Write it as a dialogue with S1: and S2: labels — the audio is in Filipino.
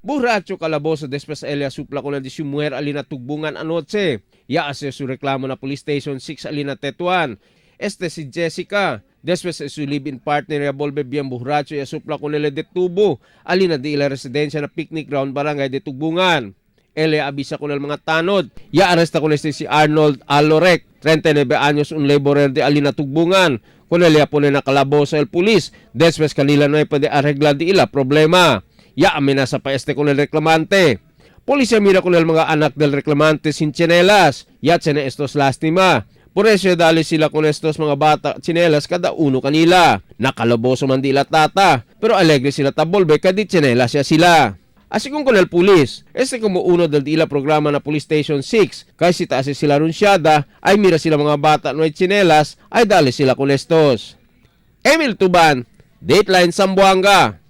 S1: Borracho calabozo después ella supla con el de su mujer alina tugbungan anoche. Ya hace su reclamo na Police Station 6 alina Tetuan. Este si Jessica. Después su live-in partner ya volve bien borracho ya supla con el de tubo. Alina di ila residencia na picnic ground barangay de tugbungan. Ele abisa con el mga tanod. Ya arresta con este si Arnold Alorek, 39 años, un laborer de alina tugbungan. Con ele ya pone na calabozo el pulis. Después kanila no ay pwede arreglar di ila problema. Ya amenaza pa este con el reclamante. Polisya mira con el mga anak del reclamante sin tsinelas. Ya tsene estos lastima. Por eso dali sila con estos mga bata tsinelas kada uno kanila. Nakalaboso man di ila tata. Pero alegre sila tabolbe kadi tsinelas ya sila. Así con el pulis, este como uno del ila programa na Police Station 6, kasi taas sila runsyada, ay mira sila mga bata no ay tsinelas, ay dali sila con estos. Emil Tuban, Dateline Zamboanga.